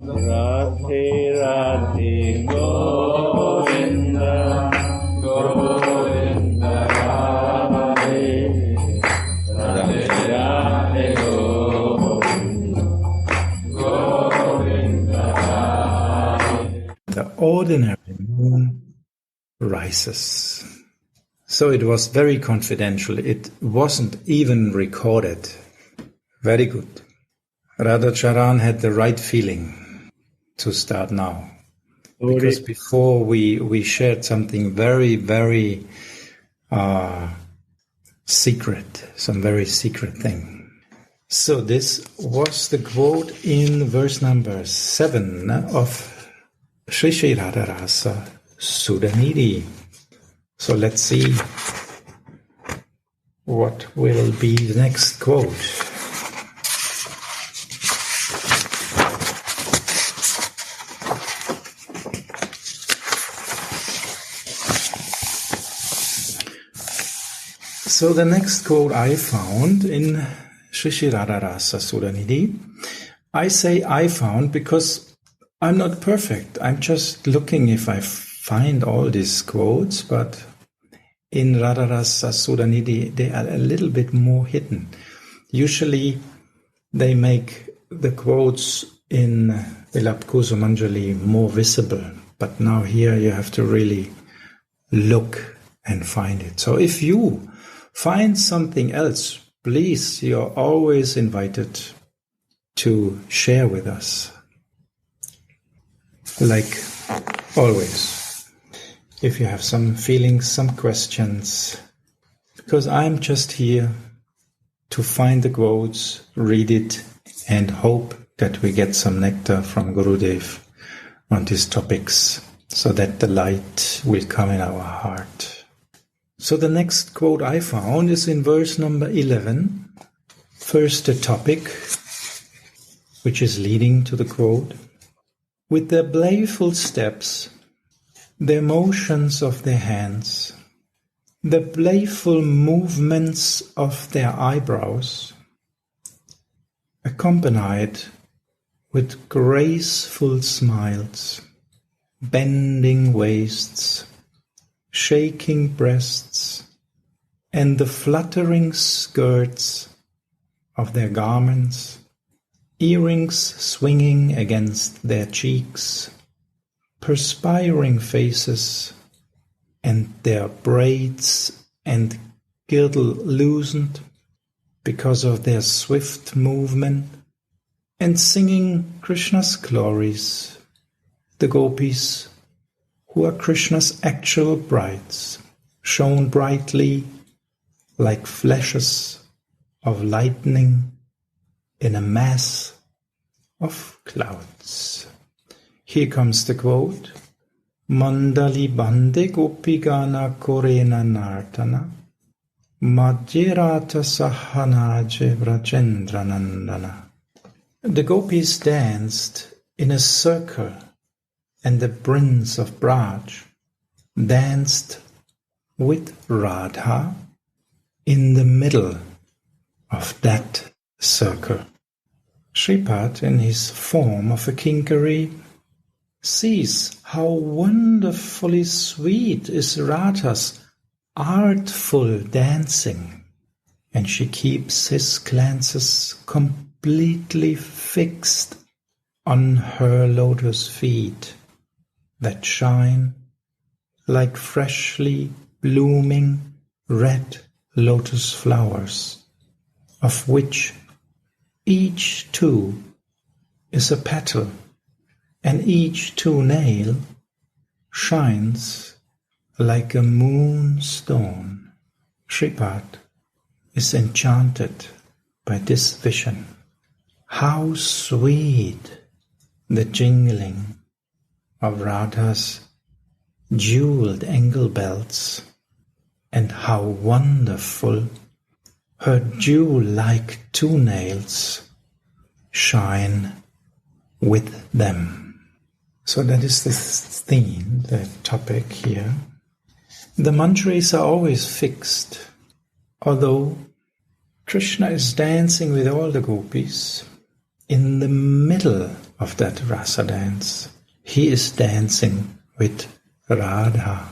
Radhe Radhe Govinda Govinda Radhe Radhe Radhe Govinda Govinda Radhe. The ordinary moon rises. So it was very confidential. It wasn't even recorded. Very good. Radhacharan had the right feeling to start now. Because before we shared something very, very secret, some very secret thing. So this was the quote in verse number 7 of Sri Sri Radharasa Sudhanidhi. So let's see what will be the next quote. So the next quote I found in Sri Sri Radharasa Sudhanidhi, I say I found because I'm not perfect. I'm just looking if I find all these quotes, but in Radharasa Sudhanidhi they are a little bit more hidden. Usually they make the quotes in Vilapkusumanjali more visible, but now here you have to really look and find it. So if you find something else, please, you're always invited to share with us. Like always. If you have some feelings, some questions, because I'm just here to find the quotes, read it, and hope that we get some nectar from Gurudev on these topics, so that the light will come in our heart. So the next quote I found is in verse number 11. First, the topic, which is leading to the quote. With their playful steps, the motions of their hands, the playful movements of their eyebrows, accompanied with graceful smiles, bending waists, shaking breasts, and the fluttering skirts of their garments, earrings swinging against their cheeks, perspiring faces, and their braids and girdle loosened because of their swift movement, and singing Krishna's glories, the gopis, who are Krishna's actual brides, shone brightly like flashes of lightning in a mass of clouds. Here comes the quote. Mandali bande gopigana korena nartana madhirata sahanaje vrajendra nandana. The gopis danced in a circle, and the prince of Braj danced with Radha in the middle of that circle. Shripad, in his form of a kinkari, sees how wonderfully sweet is Radha's artful dancing, and she keeps his glances completely fixed on her lotus feet that shine like freshly blooming red lotus flowers, of which each two is a petal, and each toe-nail shines like a moonstone. Shripad is enchanted by this vision. How sweet the jingling of Radha's jeweled ankle belts, and how wonderful her jewel-like toe-nails shine with them. So that is the theme, the topic here. The mantras are always fixed, although Krishna is dancing with all the gopis. In the middle of that rasa dance. He is dancing with Radha.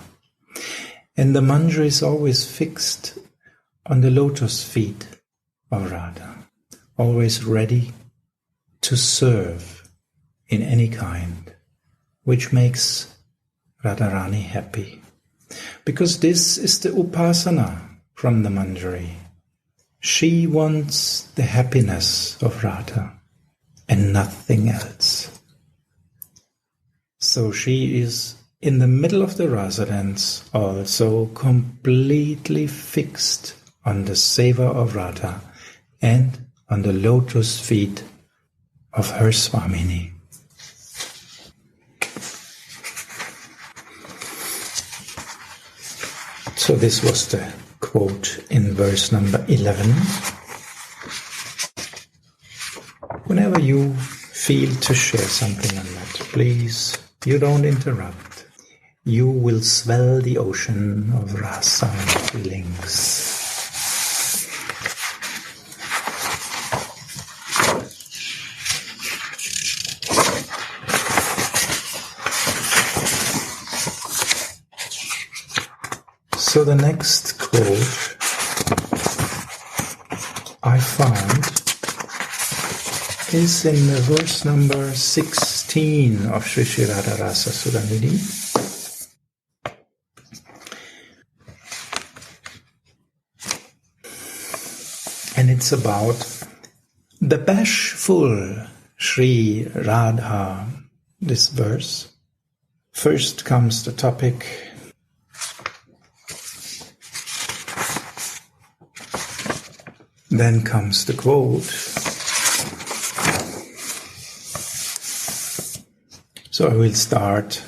And the manjari is always fixed on the lotus feet of Radha, always ready to serve in any kind, which makes Radharani happy. Because this is the upasana from the manjari. She wants the happiness of Radha and nothing else. So she is in the middle of the rasa dance, also completely fixed on the seva of Radha and on the lotus feet of her Swamini. So this was the quote in verse number 11. Whenever you feel to share something on that, please, you don't interrupt. You will swell the ocean of rasa feelings. So the next quote I found is in verse number 16 of Sri Sri Radha Rasa Sudanidhi. And it's about the bashful Sri Radha, this verse. First comes the topic, then comes the quote. So I will start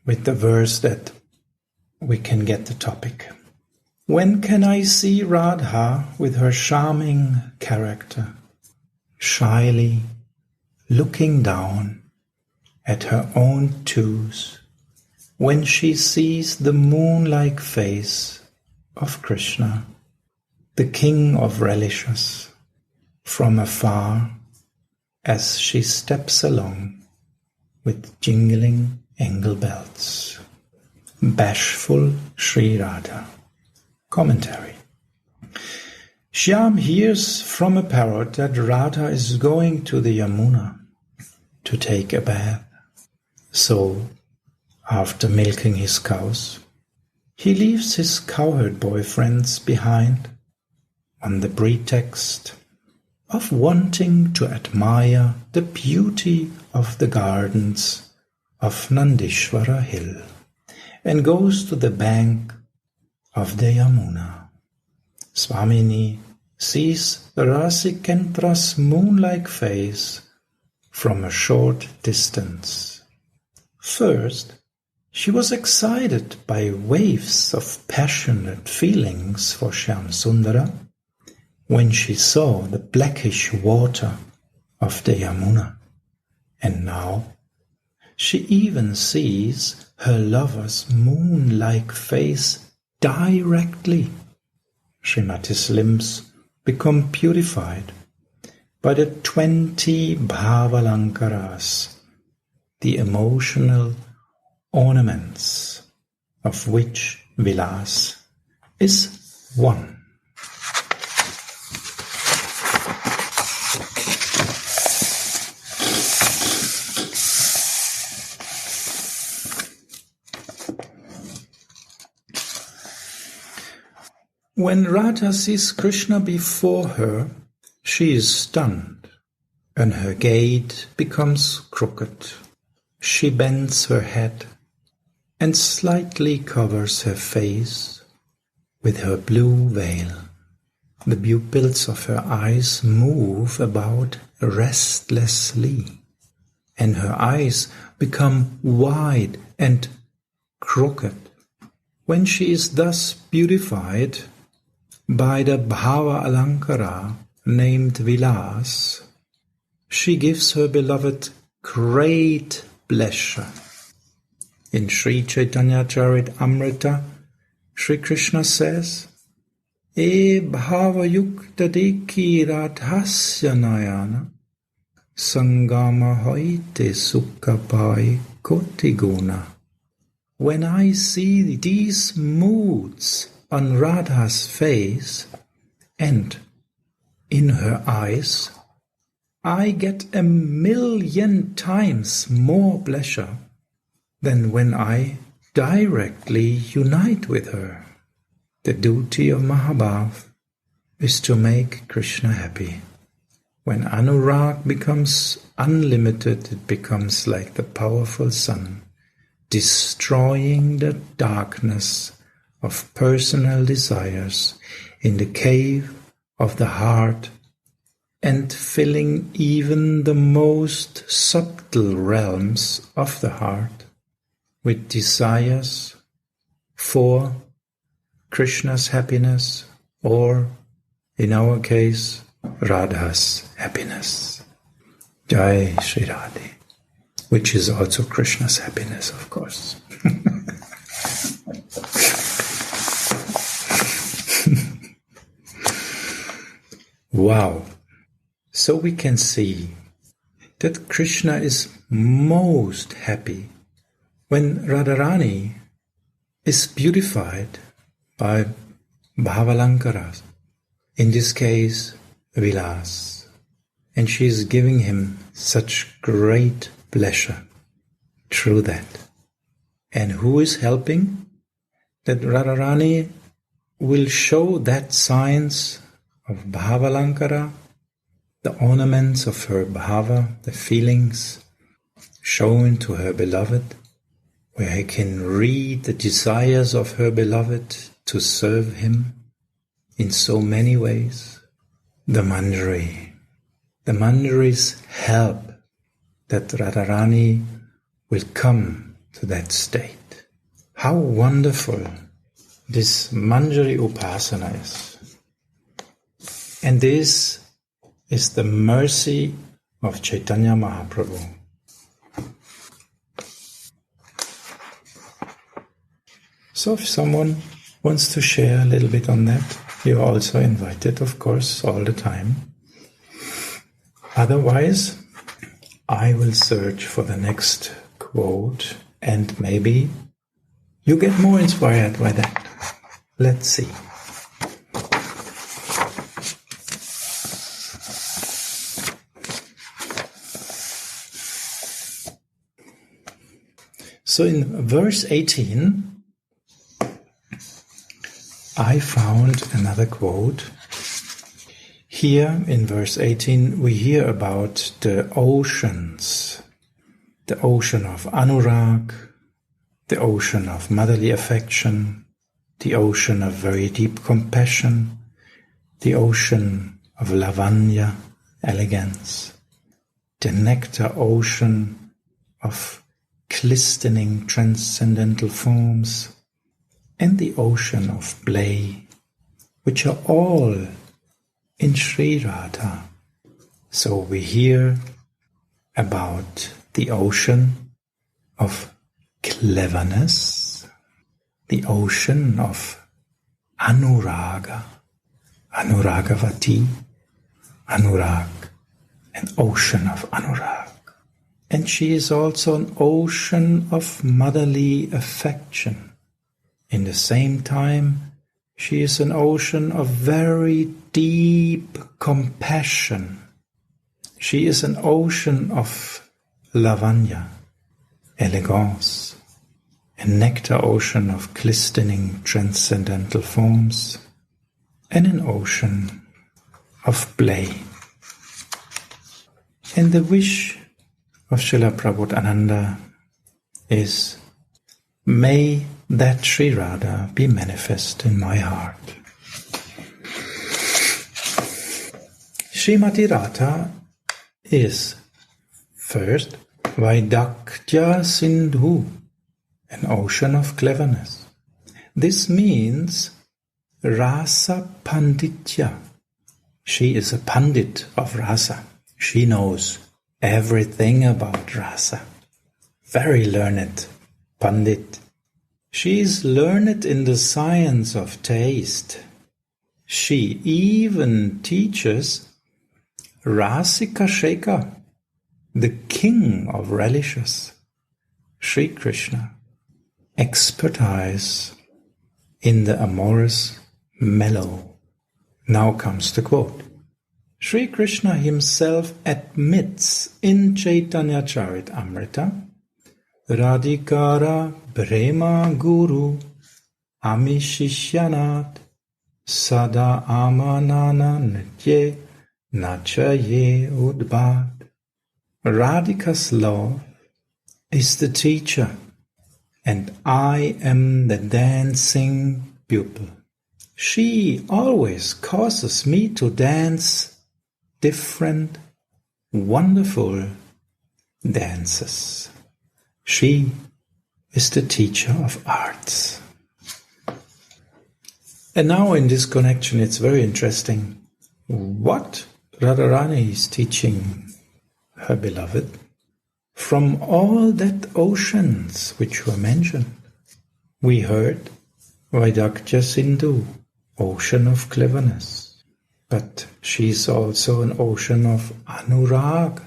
with the verse that we can get the topic. When can I see Radha with her charming character, shyly looking down at her own toes, when she sees the moon-like face of Krishna, the king of relishes, from afar, as she steps along with jingling angle bells. Bashful Sri Radha. Commentary. Shyam hears from a parrot that Radha is going to the Yamuna to take a bath. So, after milking his cows, he leaves his cowherd boyfriends behind on the pretext of wanting to admire the beauty of the gardens of Nandishvara Hill, and goes to the bank of the Yamuna. Swamini sees the Rasikentra's moon-like face from a short distance. First, she was excited by waves of passionate feelings for Shyamsundara when she saw the blackish water of the Yamuna, and now she even sees her lover's moon-like face directly. Srimati's limbs become purified by the 20 bhavalankaras, the emotional ornaments of which Vilas is one. When Radha sees Krishna before her, she is stunned, and her gait becomes crooked. She bends her head and slightly covers her face with her blue veil. The pupils of her eyes move about restlessly, and her eyes become wide and crooked. When she is thus beautified by the Bhava Alankara named Vilas, she gives her beloved great pleasure. In Sri Chaitanya Charitamrita, Sri Krishna says, E Bhava Yukta Deki Radhasya Nayana Sangama hoite sukhapai kotiguna. When I see these moods on Radha's face and in her eyes, I get 1,000,000 times more pleasure than when I directly unite with her. The duty of Mahabhav is to make Krishna happy. When Anurag becomes unlimited, it becomes like the powerful sun, destroying the darkness of personal desires in the cave of the heart and filling even the most subtle realms of the heart with desires for Krishna's happiness, or in our case, Radha's happiness. Jai Shri Radhe, which is also Krishna's happiness, of course. Wow. So we can see that Krishna is most happy when Radharani is beautified by Bhavalankaras, in this case Vilas, and she is giving him such great pleasure through that. And who is helping? That Radharani will show that signs of Bhavalankara, the ornaments of her bhava, the feelings shown to her beloved, where he can read the desires of her beloved to serve him in so many ways. The Manjaris help that Radharani will come to that state. How wonderful this Manjari Upasana is. And this is the mercy of Chaitanya Mahaprabhu. So if someone wants to share a little bit on that, you're also invited, of course, all the time. Otherwise, I will search for the next quote and maybe you get more inspired by that. Let's see. So in verse 18, I found another quote. Here in verse 18 we hear about the oceans, the ocean of Anurag, the ocean of motherly affection, the ocean of very deep compassion, the ocean of lavanya, elegance, the nectar ocean of glistening transcendental forms, and the ocean of play, which are all in Sri Radha. So we hear about the ocean of cleverness, the ocean of Anuraga, Anuragavati, Anurag, an ocean of Anurag. And she is also an ocean of motherly affection. In the same time, she is an ocean of very deep compassion. She is an ocean of lavanya, elegance, a nectar ocean of glistening transcendental forms, and an ocean of play. And the wish of Srila Prabodhananda is, may that Sri Radha be manifest in my heart. Srimati Radha is first Vaidaktya Sindhu, an ocean of cleverness. This means Rasa Panditya. She is a Pandit of Rasa. She knows everything about Rasa. Very learned Pandit. She is learned in the science of taste. She even teaches Rasika Sheka, the king of relishes, Sri Krishna, expertise in the amorous mellow. Now comes the quote. Sri Krishna himself admits in Chaitanya Charitamrita, Radhikara Prema Guru Amishishyanat Sada Amanana Nitye Nachaye Udbhat. Radhika's love is the teacher, and I am the dancing pupil. She always causes me to dance different, wonderful dances. She is the teacher of arts. And now in this connection it's very interesting what Radharani is teaching her beloved from all that oceans which were mentioned. We heard Vaidakya Sindhu, ocean of cleverness, but she's also an ocean of Anurag.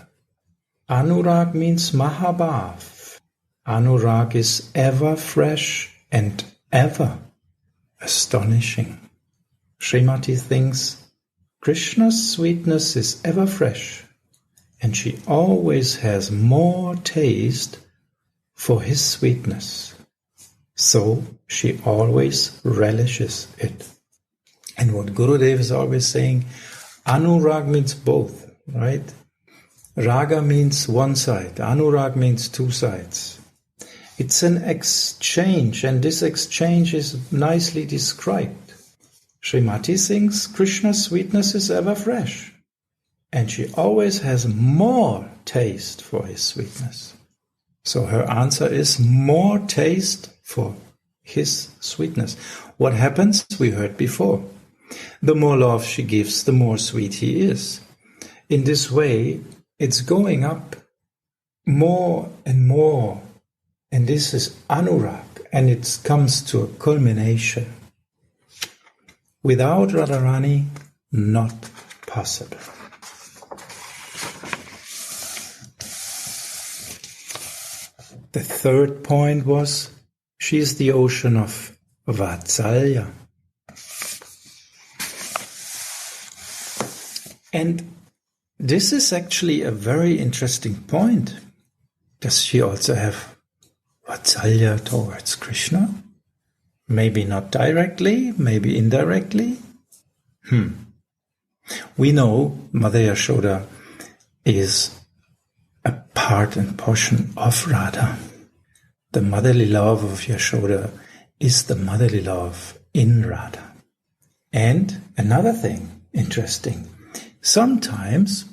Anurag means Mahabhav. Anurag is ever fresh and ever astonishing. Srimati thinks Krishna's sweetness is ever fresh, and she always has more taste for his sweetness. So she always relishes it. And what Gurudev is always saying, Anurag means both, right? Raga means one side, Anurag means two sides. It's an exchange, and this exchange is nicely described. Srimati thinks Krishna's sweetness is ever fresh, and she always has more taste for his sweetness. So her answer is more taste for his sweetness. What happens? We heard before. The more love she gives, the more sweet he is. In this way, it's going up more and more. And this is Anurag, and it comes to a culmination. Without Radharani, not possible. The third point was, she is the ocean of Vatsalya. And this is actually a very interesting point. Does she also have Vatsalya towards Krishna? Maybe not directly, maybe indirectly. We know Mother Yashoda is a part and portion of Radha. The motherly love of Yashoda is the motherly love in Radha. And another thing interesting, sometimes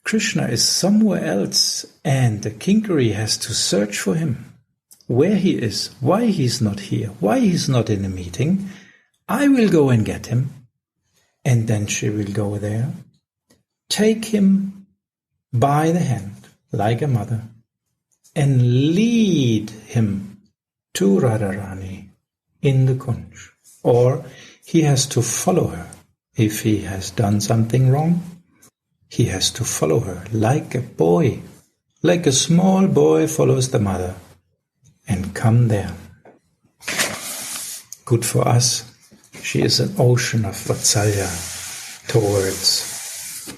Krishna is somewhere else and the Kinkari has to search for him. Where he is, why he's not here, why he's not in a meeting. I will go and get him. And then she will go there, take him by the hand, like a mother, and lead him to Radharani in the Kunj. Or he has to follow her. If he has done something wrong, he has to follow her like a boy, like a small boy follows the mother, and come there. Good for us. She is an ocean of Vatsalya towards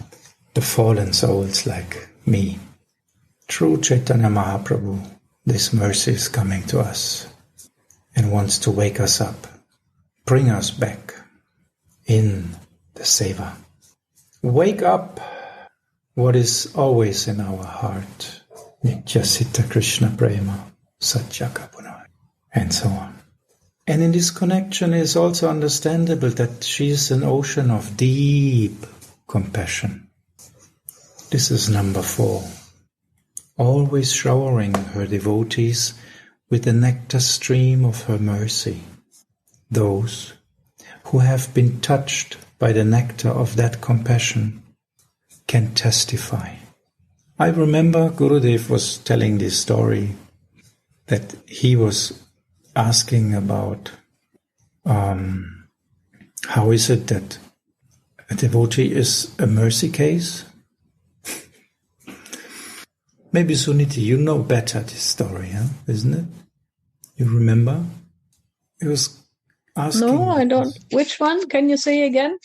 the fallen souls like me. Through Chaitanya Mahaprabhu, this mercy is coming to us and wants to wake us up, bring us back in the Seva. Wake up what is always in our heart. Nityasita Krishna Prema, Satya Kapuna, and so on. And in this connection it is also understandable that she is an ocean of deep compassion. This is number 4. Always showering her devotees with the nectar stream of her mercy. Those who have been touched by the nectar of that compassion can testify. I remember Gurudev was telling this story that he was asking about how is it that a devotee is a mercy case? Maybe Suniti, you know better this story, isn't it? You remember? It was asking. No, I don't. Which one? Can you say again?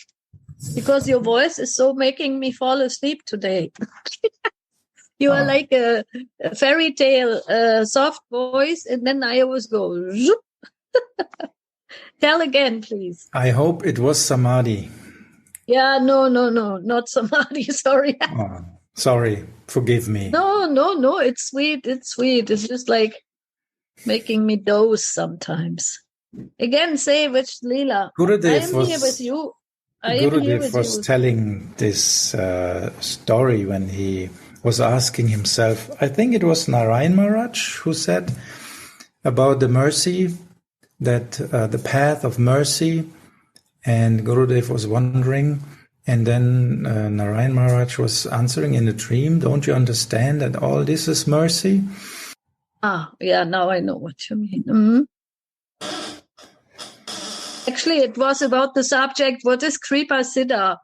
Because your voice is so making me fall asleep today. You are like a fairy tale, soft voice, and then I always go. Tell again, please. I hope it was Samadhi. Yeah, no, not Samadhi. Sorry. Sorry, forgive me. No, it's sweet. It's sweet. It's just like making me doze sometimes. Again, say which Leela. Gurudev I am here with you. Gurudev was telling this story when he was asking himself, I think it was Narayan Maharaj who said about the mercy, that the path of mercy, and Gurudev was wondering, and then Narayan Maharaj was answering in a dream, don't you understand that all this is mercy? Yeah, now I know what you mean. Mm-hmm. Actually, it was about the subject, what is Kripa Siddha?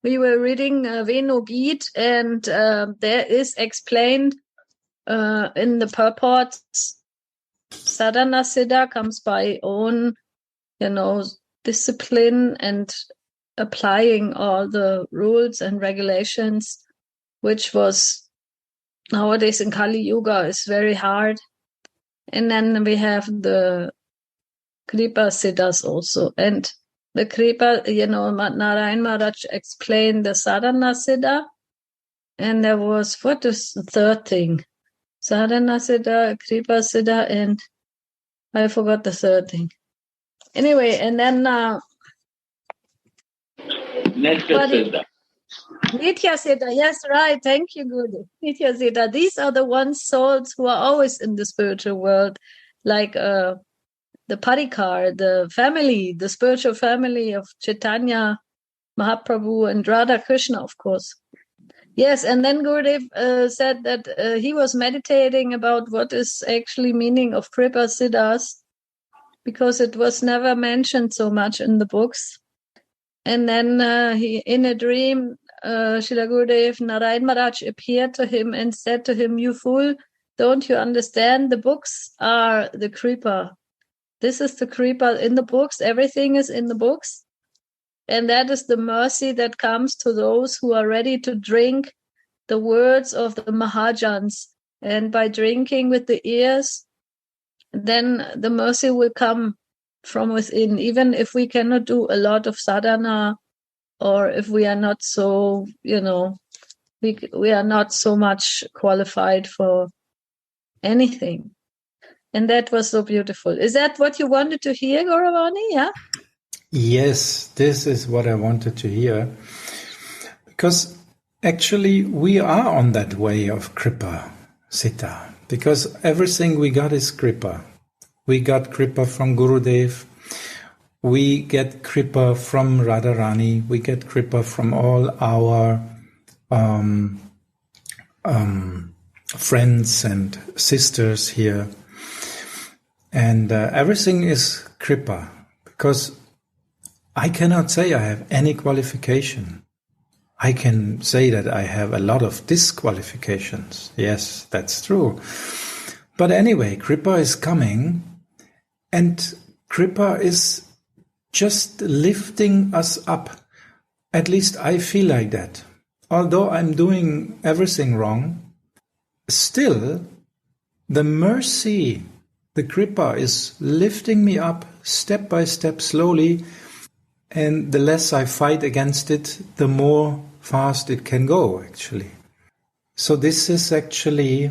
We were reading Venu Geet, and there is explained in the purports, Sadhana Siddha comes by own, discipline and applying all the rules and regulations, which was nowadays in Kali Yuga is very hard. And then we have the Kripa Siddhas also. And the Kripa, Narayan Maharaj explained the Sadhana Siddha. And there was, what is the third thing? Sadhana Siddha, Kripa Siddha, and I forgot the third thing. Anyway, and then Nitya Siddha. Nitya Siddha, yes, right. Thank you, Guru. Nitya Siddha. These are the ones souls who are always in the spiritual world, like the Parikar, the family, the spiritual family of Chaitanya Mahaprabhu and Radha Krishna, of course. Yes, and then Gurudev said that he was meditating about what is actually meaning of Kripa Siddhas, because it was never mentioned so much in the books. And then he, in a dream, Srila Gurudev, Narayan Maharaj appeared to him and said to him, "You fool, don't you understand? The books are the Kripa. This is the Kripa in the books. Everything is in the books. And that is the mercy that comes to those who are ready to drink the words of the Mahajans. And by drinking with the ears, then the mercy will come from within, even if we cannot do a lot of sadhana, or if we are not so, we are not so much qualified for anything." And that was so beautiful. Is that what you wanted to hear, Gauravani? Yeah? Yes, this is what I wanted to hear. Because actually we are on that way of Kripa Siddha. Because everything we got is Kripa. We got Kripa from Gurudev. We get Kripa from Radharani. We get Kripa from all our friends and sisters here. And everything is Kripa. Because I cannot say I have any qualification. I can say that I have a lot of disqualifications. Yes, that's true. But anyway, Kripa is coming, and Kripa is just lifting us up. At least I feel like that. Although I'm doing everything wrong, still the mercy, the Kripa is lifting me up step by step slowly, and the less I fight against it, the more fast it can go, actually. So this is actually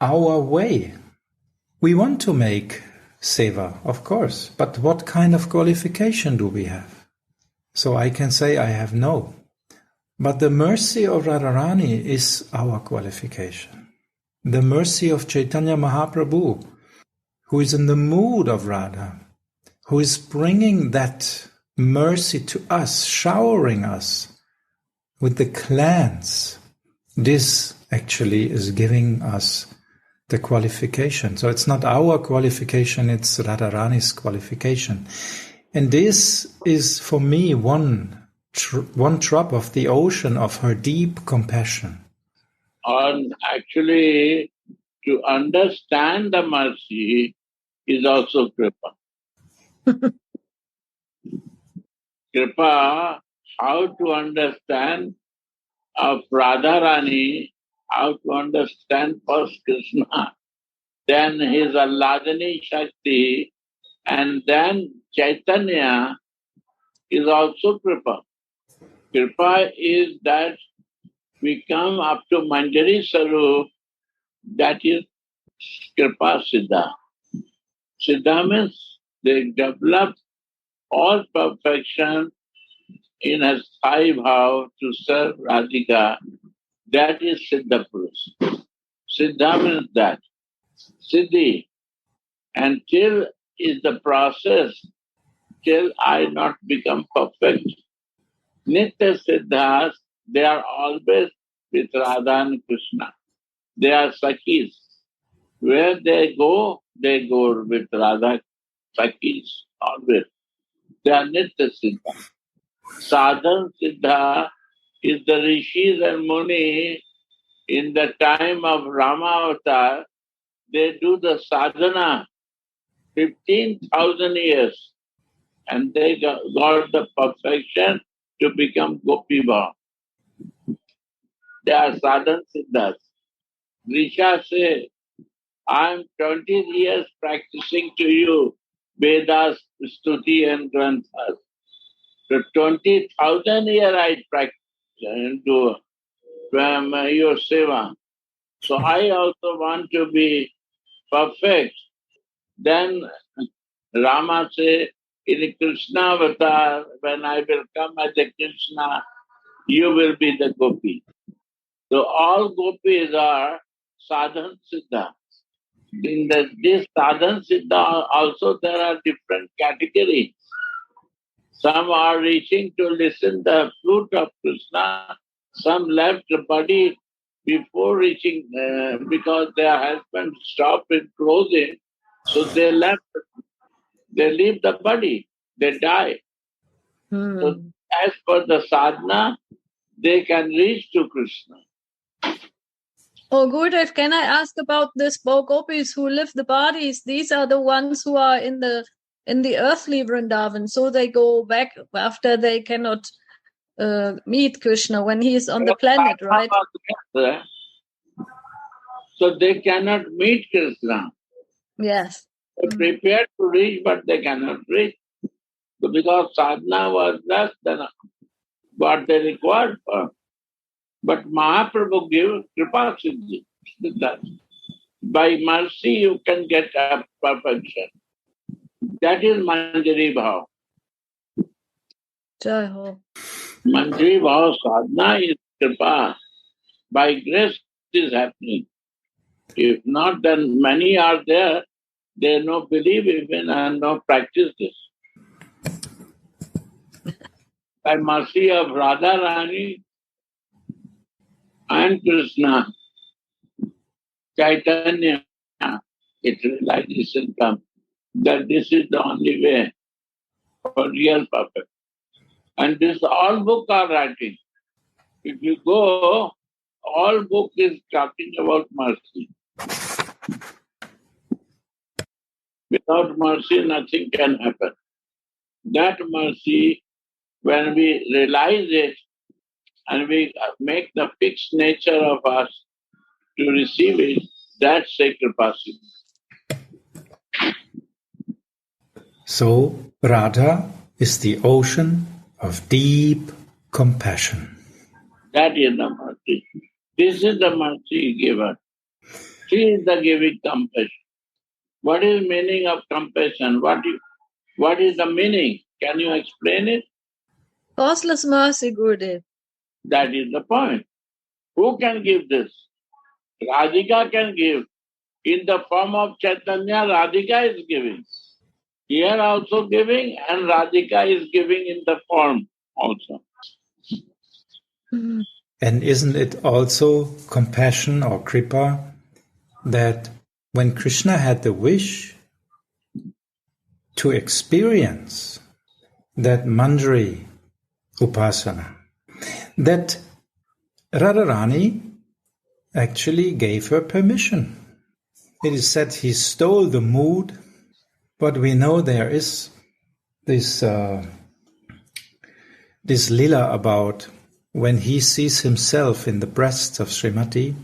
our way. We want to make seva, of course, but what kind of qualification do we have? So I can say I have no. But the mercy of Radharani is our qualification. The mercy of Chaitanya Mahaprabhu, who is in the mood of Radha, who is bringing that mercy to us, showering us with the clans. This actually is giving us the qualification. So it's not our qualification, it's Radharani's qualification. And this is for me one drop of the ocean of her deep compassion. on actually to understand the mercy is also kripa. Kripa, how to understand of Radharani, how to understand first Krishna, then his Alladani Shakti, and then Chaitanya is also Kripa. Kripa is that we come up to Manjari Sarup, that is Kripa Siddha. Siddha means they develop all perfection in a Sai Bhav to serve Radhika. That is Siddha Purush. Siddha means that. Siddhi. And till is the process, till I not become perfect. Nitya Siddhas, they are always with Radha and Krishna. They are Sakhis. Where they go with Radha Sakhis, always. They are Nitya Siddha. Sadhan Siddha is the Rishis and Muni in the time of Rama Avatar. They do the sadhana 15,000 years and they got the perfection to become Gopi Bhav. They are sadhan siddhas. Risha say, I am 20 years practicing to you Vedas, Stuti and Granthas. So 20,000 years I practice do from your seva. So I also want to be perfect. Then Rama say, in Krishna avatar, when I will come as a Krishna, you will be the Gopi. So all Gopis are sadhan siddha. In this sadhan siddha also there are different categories. Some are reaching to listen the flute of Krishna. Some left the body before reaching because their husband stopped in closing. So they left. They leave the body. They die. So as per the sadhana, they can reach to Krishna. Oh, Gurudev, can I ask about this gopis who live the bodies? These are the ones who are in the earthly Vrindavan, so they go back after they cannot meet Krishna when he is on the planet, right? So they cannot meet Krishna. Yes. They prepared to reach, but they cannot reach. So because sadhana was less than what they required for. But Mahaprabhu gives Kripa Siddhi. By mercy you can get a perfection. That is Manjari Bhav. Jai Ho. Manjari Bhav sadhana is Kripa. By grace it is happening. If not, then many are there, they no believe even and no practice this. By mercy of Radharani and Krishna, Chaitanya, it realization comes that this is the only way for real perfect. And this all book are writing. If you go, all book is talking about mercy. Without mercy, nothing can happen. That mercy, when we realize it and we make the fixed nature of us to receive it, that's sacred passage. So, Radha is the ocean of deep compassion. That is the mercy. This is the mercy giver. She is the giving compassion. What is meaning of compassion? What is the meaning? Can you explain it? Causeless mercy, Gurudev. That is the point. Who can give this? Radhika can give. In the form of Chaitanya, Radhika is giving. Here also giving, and Radhika is giving in the form also. And isn't it also compassion or kripa that when Krishna had the wish to experience that Manjari Upasana, that Radharani actually gave her permission. It is said he stole the mood, but we know there is this lila about when he sees himself in the breasts of Srimati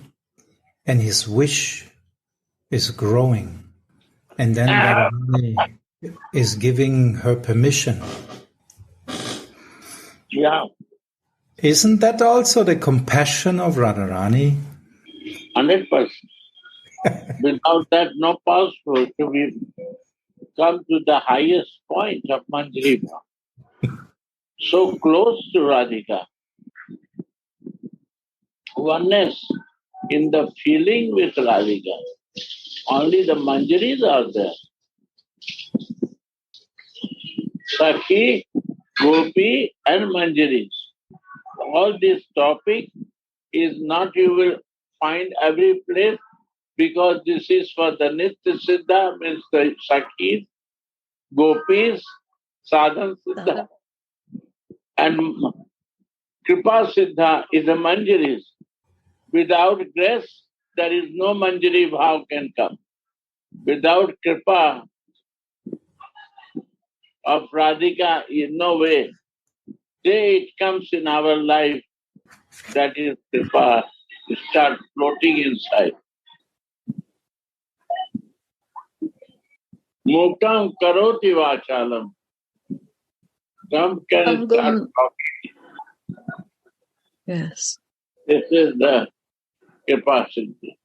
and his wish is growing. And then Radharani is giving her permission. Yeah. Isn't that also the compassion of Radharani? 100%. Without that, no possible to come to the highest point of Manjari Bhav. So close to Radhika. Oneness in the feeling with Radhika. Only the Manjaris are there. Sakhi, Gopi and Manjaris. All this topic is not you will find every place because this is for the Nitya Siddha, means the Sakhis, Gopis, Sadhan Siddha, and Kripa Siddha is the Manjaris. Without grace, there is no Manjari Bhav can come. Without Kripa of Radhika, in no way. Day it comes in our life, that is Kripa, start floating inside. Muktam karoti vachalam. Come can start talking. Yes. This is the capacity.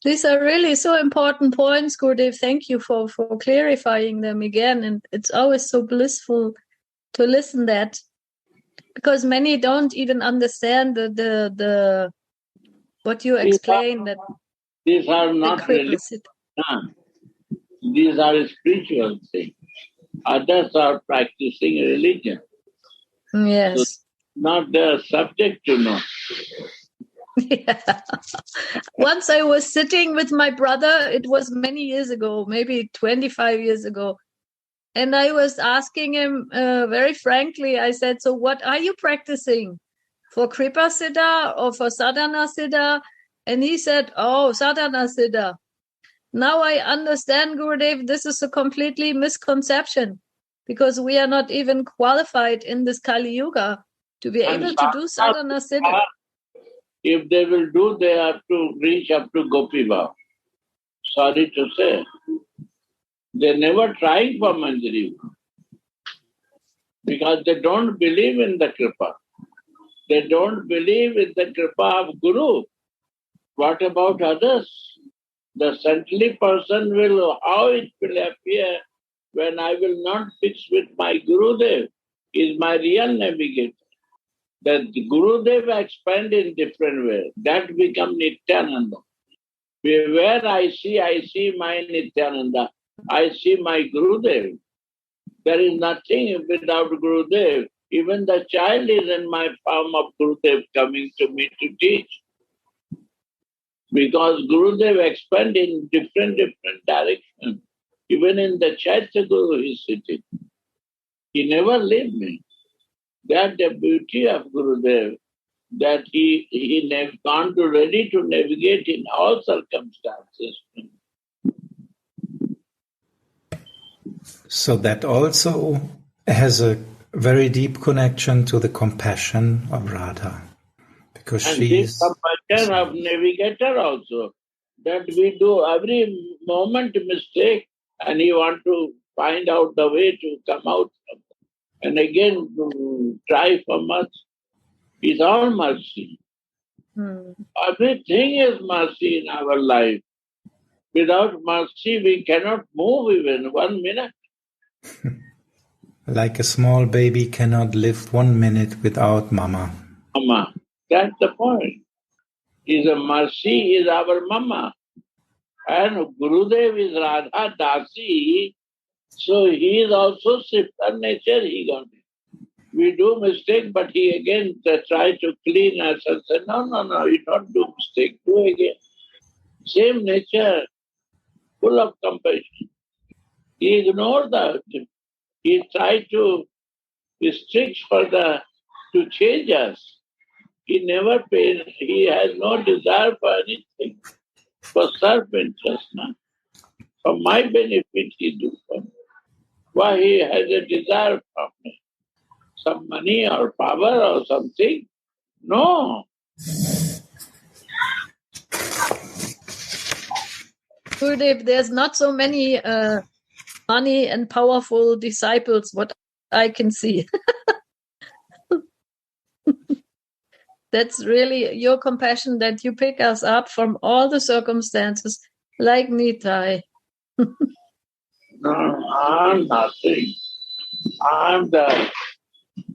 These are really so important points, Gurudev. Thank you for clarifying them again. And it's always so blissful to listen that, because many don't even understand the what you explained. These are not really. These are spiritual things. Others are practicing religion. Yes. So not their subject to know. Yeah. Once I was sitting with my brother, it was many years ago, maybe 25 years ago. And I was asking him very frankly, I said, so what are you practicing? For Kripa Siddha or for Sadhana Siddha? And he said, oh, Sadhana Siddha. Now I understand, Gurudev, this is a completely misconception because we are not even qualified in this Kali Yuga to be able to do Sadhana Siddha. If they will do, they have to reach up to Gopi Bhav. Sorry to say. They never tried for Manjari because they don't believe in the Kripa. They don't believe in the Kripa of Guru. What about others? The saintly person will, how it will appear when I will not fix with my Gurudev, is my real navigator. That Gurudev expand in different ways. That become Nityananda. Where I see my Nityananda. I see my Gurudev. There is nothing without Gurudev. Even the child is in my form of Gurudev coming to me to teach. Because Gurudev expand in different directions. Even in the Chaitya Guru he is sitting. He never leave me. That's the beauty of Gurudev, that he gone to ready to navigate in all circumstances. So that also has a very deep connection to the compassion of Radha. Because and she this compassion of navigator also, that we do every moment mistake and he want to find out the way to come out. And again, try for much. It's all mercy. Everything is mercy in our life. Without mercy, we cannot move even 1 minute. Like a small baby cannot live 1 minute without mama. Mama, that's the point. Is a mercy is our mama. And Gurudev is Radha Dasi, so he is also shifter nature he got it. We do mistake, but he again try to clean us and say, no, you don't do mistake, do again. Same nature, full of compassion. He ignored that. He tried to restrict to change us. He never pays. He has no desire for anything, for self-interest. Now. For my benefit, he do for me. Why he has a desire from me? Some money or power or something? No. Gurudev, there's not so many money and powerful disciples, what I can see. That's really your compassion that you pick us up from all the circumstances, like Nitai. No, I'm nothing. I'm the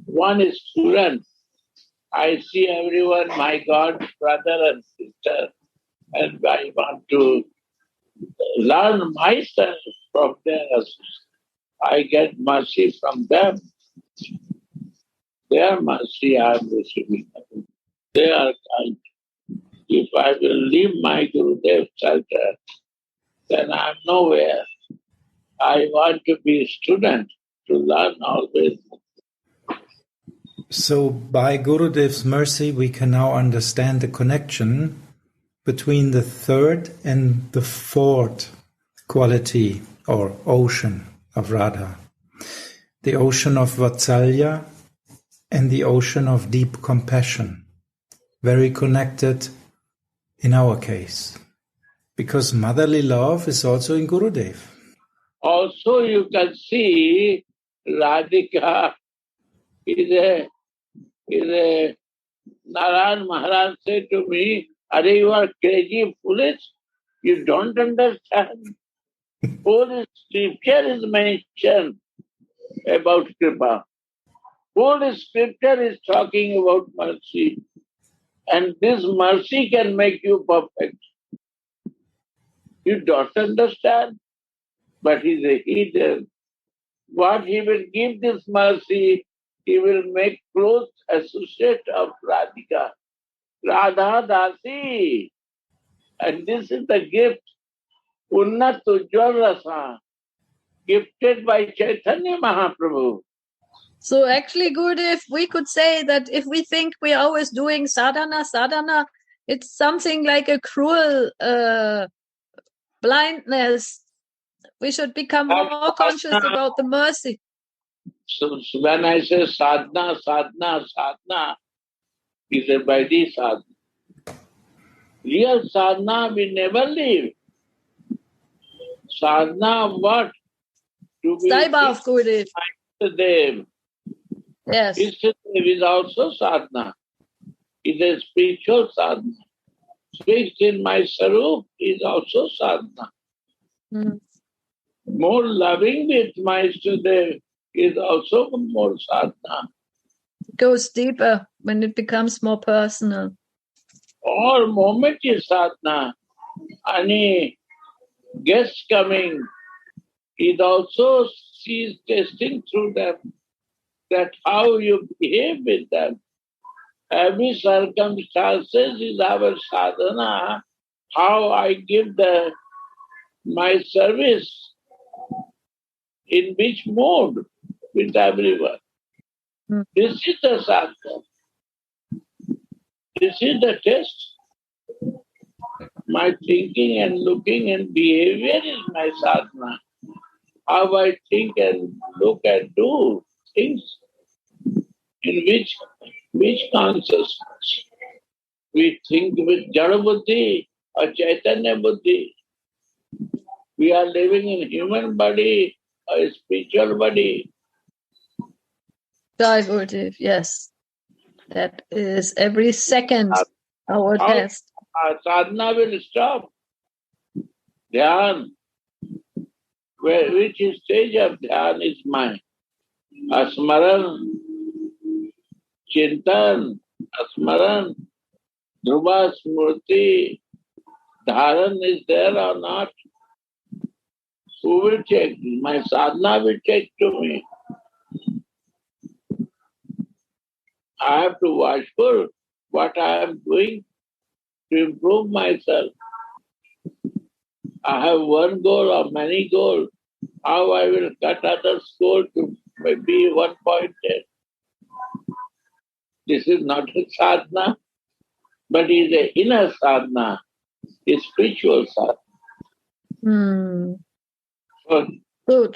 one student. I see everyone, my God, brother and sister, and I want to learn myself from theirs. I get mercy from them. Their mercy I am receiving. They are kind. If I will leave my Gurudev shelter, then I am nowhere. I want to be a student, to learn always. So by Gurudev's mercy, we can now understand the connection between the third and the fourth quality or ocean of Radha. The ocean of Vatsalya and the ocean of deep compassion. Very connected in our case. Because motherly love is also in Gurudev. Also you can see Radhika is a Narayan Maharaj said to me, "Are you are crazy, foolish? You don't understand. Whole scripture is mentioned about Kripa. Whole scripture is talking about mercy. And this mercy can make you perfect. You don't understand, but he's a hidden. What he will give this mercy, he will make close associate of Radhika. Radha Dasi. And this is the gift, Unnat Ujjwal Rasa, gifted by Chaitanya Mahaprabhu. So actually, Gurudev, we could say that if we think we're always doing sadhana, it's something like a cruel blindness. We should become more conscious about the mercy. So when I say sadhana, is a body sadhana. Real sadhana we never leave. Sadhana what? To be Saibhav, Gurudev. Ishtadev. Yes. Ishtadev is also sadhana. It is a spiritual sadhana. Fixed in my sarup is also sadhana. More loving with my Ishtadev is also more sadhana. It goes deeper when it becomes more personal. All moment is sadhana. Any guest coming, it also sees testing through them that how you behave with them. Every circumstances is our sadhana, how I give my service, in which mode with everyone. This is the sadhana. This is the test. My thinking and looking and behavior is my sadhana. How I think and look and do things in which consciousness. We think with Jada Buddhi or Chaitanya Buddhi. We are living in human body or spiritual body. Jai Gurudev, yes. That is every second our test. Our sadhana will stop. Dhyan. Which stage of dhyan is mine? Asmaran, Chintan, Asmaran, Dhruva Smriti, Dharan is there or not? Who will check? My sadhana will check to me. I have to watchful what I am doing to improve myself. I have one goal or many goals. How I will cut others' goal to maybe 1 point. This is not a sadhana, but is a inner sadhana, a spiritual sadhana. So, Good.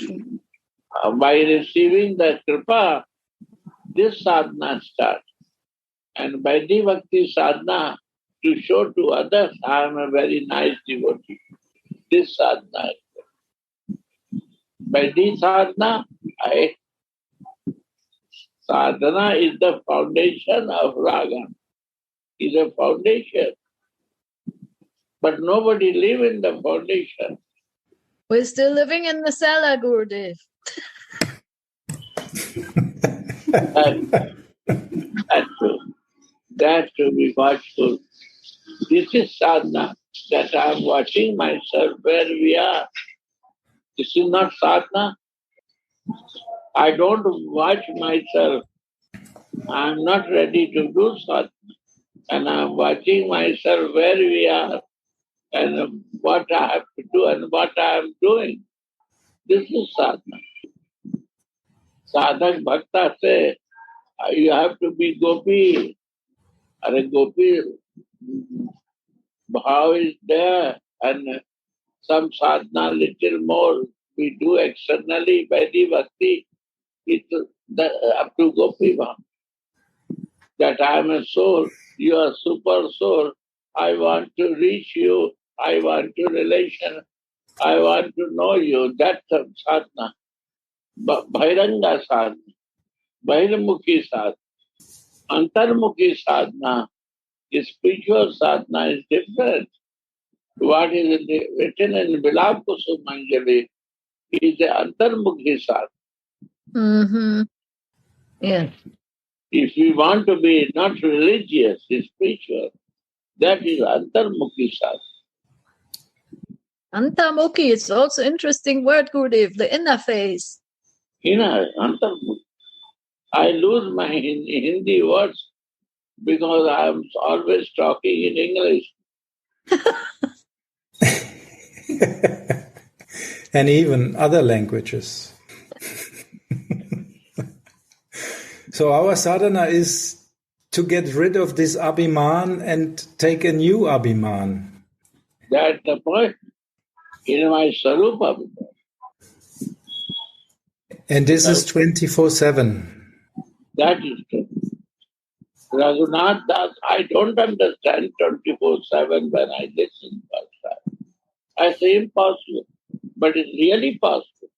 by receiving the kripa, this sadhana starts. And by devotee sadhana, to show to others, I am a very nice devotee. This sadhana. By this sadhana, sadhana is the foundation of raga. Is a foundation. But nobody live in the foundation. We're still living in the cellar, Gurudev. That to be watchful. This is sadhana, that I am watching myself where we are. This is not sadhana. I don't watch myself. I am not ready to do sadhana. And I am watching myself where we are and what I have to do and what I am doing. This is sadhana. Sadhak Bhakta say, you have to be gopi. Are gopi, bhav is there, and some sadhana little more we do externally by the bhakti. It's up to gopi bhav. That I am a soul, you are super soul. I want to reach you. I want to relation. I want to know you. That's sadhana. Bhairanga sadhana. Bhairmukhi sadhana. Antarmukhi sadhana. Spiritual sadhana is different. What is written in Vilap Kusumanjali is the Antarmukhi sadhana. Yeah. If we want to be not religious, spiritual, that is Antarmukhi sadhana. Antamukhi is also interesting word, Gurudev, the inner face. Inner, Antarmukhi. I lose my Hindi words because I am always talking in English. And even other languages. So our sadhana is to get rid of this abhiman and take a new abhiman. That's the point. In my sarupa. And this is 24/7. That is true. Raghunath Das, I don't understand 24/7 when I listen first time. I say impossible, but it's really possible.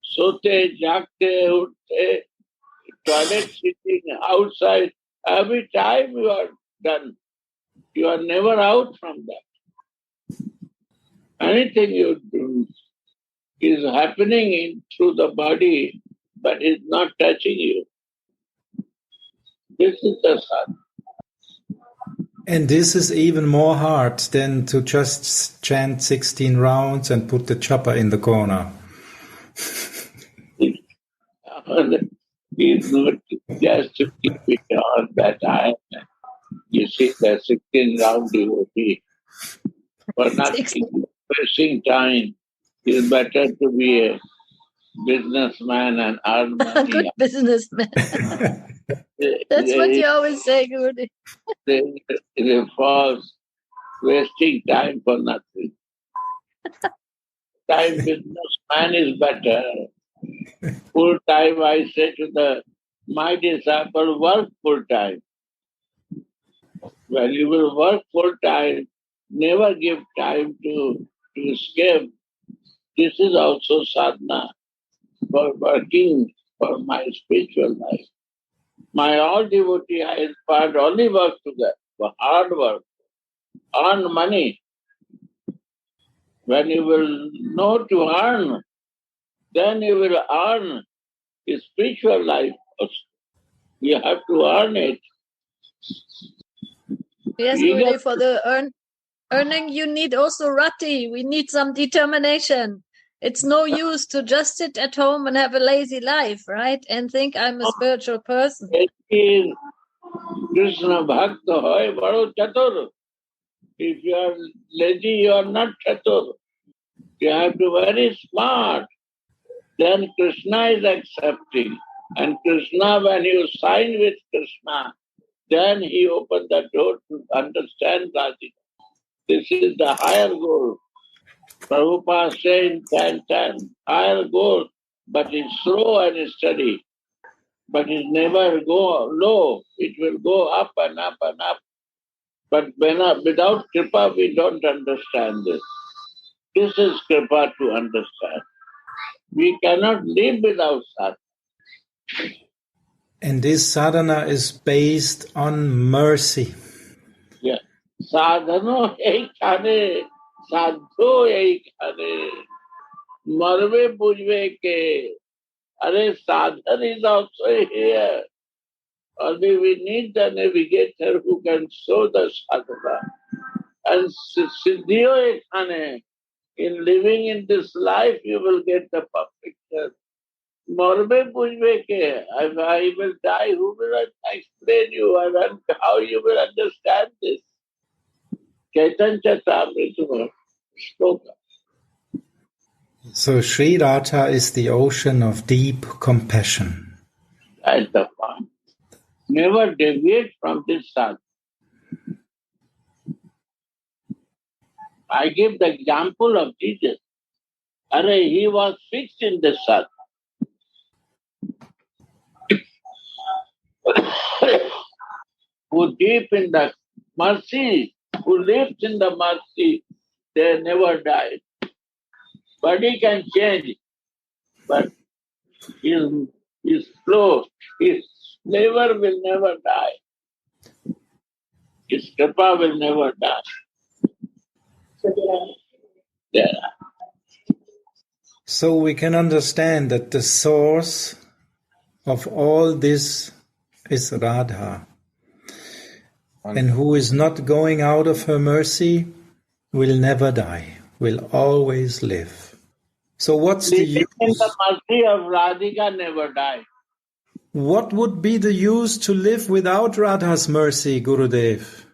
Sote, jagte, utte, toilet sitting, outside, every time you are done. You are never out from that. Anything you do is happening through the body, but it's not touching you. This is the sadhana. And this is even more hard than to just chant 16 rounds and put the chopper in the corner. It's not just to keep it on that time. You see the 16 round devotee. For nothing, wasting time. It's better to be a businessman and earn money. Good businessman. That's what you always say, Gurudev. They false, wasting time for nothing. Time businessman is better. Full time, I say to my disciple, work full time. When you will work full time, never give time to escape. This is also sadhana for working for my spiritual life. My all devotee I inspired only work together, for hard work, earn money. When you will know to earn, then you will earn a spiritual life also. You have to earn it. Yes, Gurudev, for the earning, you need also rati. We need some determination. It's no use to just sit at home and have a lazy life, right? And think I'm a spiritual person. Krishna Bhakta hoy bado chatur. If you are lazy, you are not chatur. You have to be very smart. Then Krishna is accepting. And Krishna, when you sign with Krishna, Then he opened the door to understand Radhika. This is the higher goal. Prabhupada said in 10:10, higher goal, but it's slow and steady. But it never go low. It will go up and up and up. But without Kripa, we don't understand this. This is Kripa to understand. We cannot live without sadhana. And this sadhana is based on mercy. Yeah. Sadhano eikhane, sadho eikhane, marve pujve ke. Are sadhana is also here. Only we need the navigator who can show the sadhana. And siddhiyo eikhane. In living in this life, you will get the perfection. Morbe pujve ke. If I will die, who will explain you and how you will understand this? Chaitanya Charitamrita Shloka. So Sri Radha is the ocean of deep compassion. That's the point. Never deviate from this sadhana. I give the example of Jesus. He was fixed in this sadhana. Who deep in the mercy, who lives in the mercy, they never die. Body can change, but his flow, his flavor will never die. His kripa will never die. Yeah. So we can understand that the source of all this is Radha. And who is not going out of her mercy will never die, will always live. So what's the use? In the mercy of Radhika never die. What would be the use to live without Radha's mercy, Gurudev?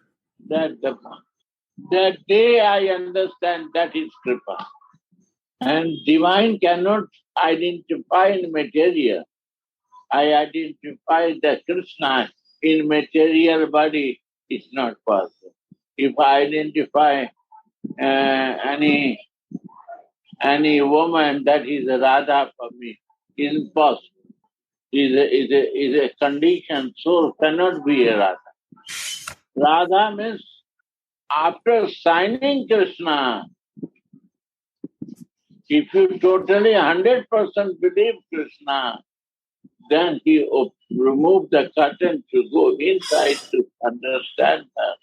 That day I understand that is Kripa. And divine cannot identify in material. I identify the Krishna in material body. It's not possible. If I identify any woman that is a Radha for me, is impossible. Is a condition. Soul cannot be a Radha. Radha means after signing Krishna, if you totally 100% believe Krishna, then he remove the curtain to go inside to understand her.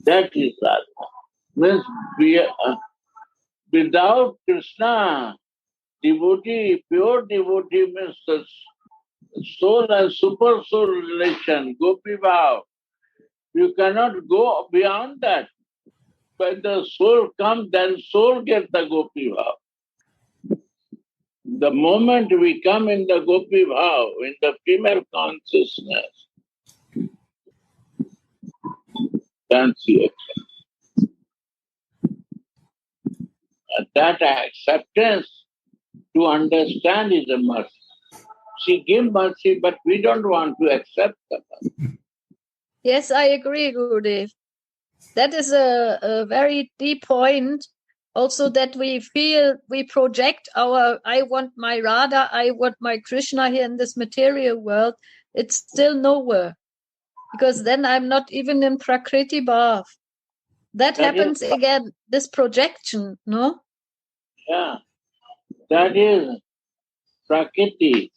That is Radha. Means without Krishna, devotee, pure devotee means the soul and super soul relation, gopi bhav. You cannot go beyond that. When the soul comes, then soul gets the gopi bhav. The moment we come in the gopi bhav, in the female consciousness, then she accepts. That acceptance to understand is a mercy. She gives mercy, but we don't want to accept the mercy. Yes, I agree, Gurudev. That is a very deep point. Also, that we feel we project I want my Radha, I want my Krishna here in this material world. It's still nowhere. Because then I'm not even in Prakriti Bhav. That happens again, this projection, no? Yeah. That is Prakriti.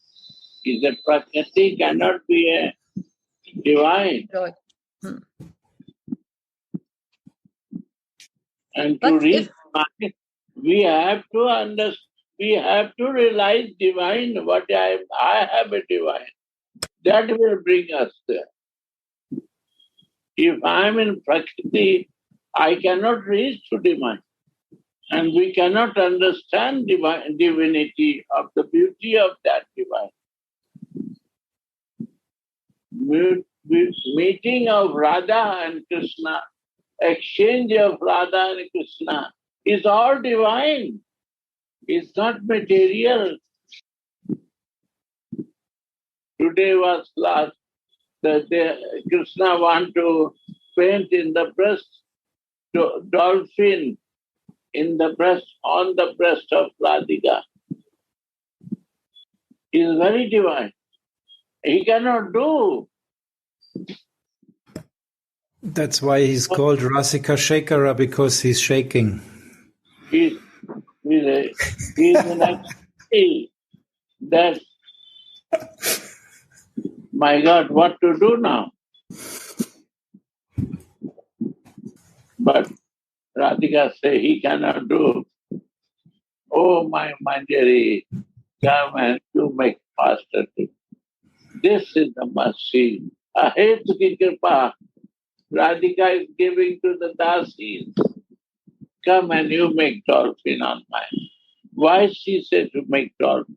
Is a Prakriti cannot be a divine. Right. And to reach divine, we have to understand, we have to realize divine, what I have a divine. That will bring us there. If I am in Prakriti, I cannot reach to divine. And we cannot understand divinity of the beauty of that divine. Meeting of Radha and Krishna, exchange of Radha and Krishna is all divine. It's not material. Today was last that Krishna want to paint in the breast, dolphin in the breast, on the breast of Radhika. He is very divine. He cannot do. That's why he's called Rasika Shekara, because he's shaking. He's an activity that, my God, what to do now? But Radhika say he cannot do. Oh, my dearie, come and you make faster. This is the mercy. Ahetu ki kripa. Radhika is giving to the dasis. Come and you make dolphin on mine. Why she said to make dolphin?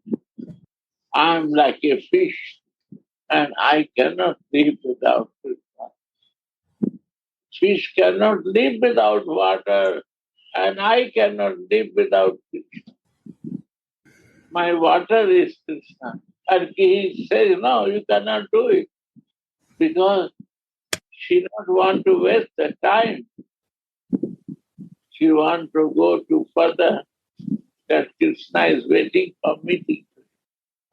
I'm like a fish and I cannot live without Krishna. Fish cannot live without water and I cannot live without Krishna. My water is Krishna. And he says, no, you cannot do it because she don't want to waste the time. She wants to go to further, that Krishna is waiting for meeting,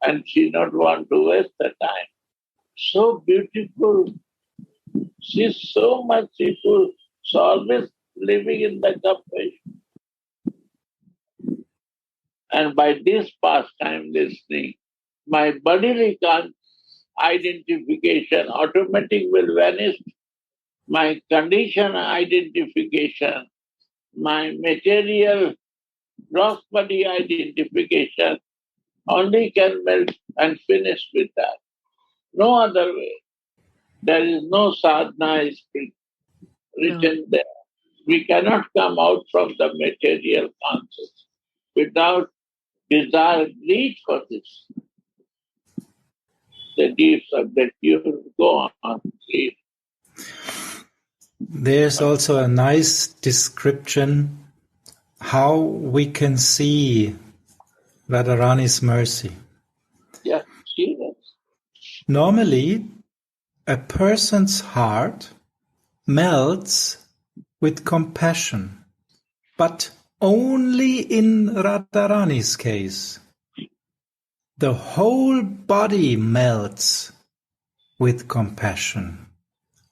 and she not want to waste the time. So beautiful. She's so merciful. She's always living in the compassion. And by this pastime listening, my bodily identification automatic will vanish. My condition identification, my material gross body identification only can melt and finish with that. No other way. There is no sadhana is written there. We cannot come out from the material consciousness without desire, need for this. The deeds of that you go on. Please. There's also a nice description how we can see Radharani's mercy. Yeah, see that. Normally, a person's heart melts with compassion, but only in Radharani's case. The whole body melts with compassion.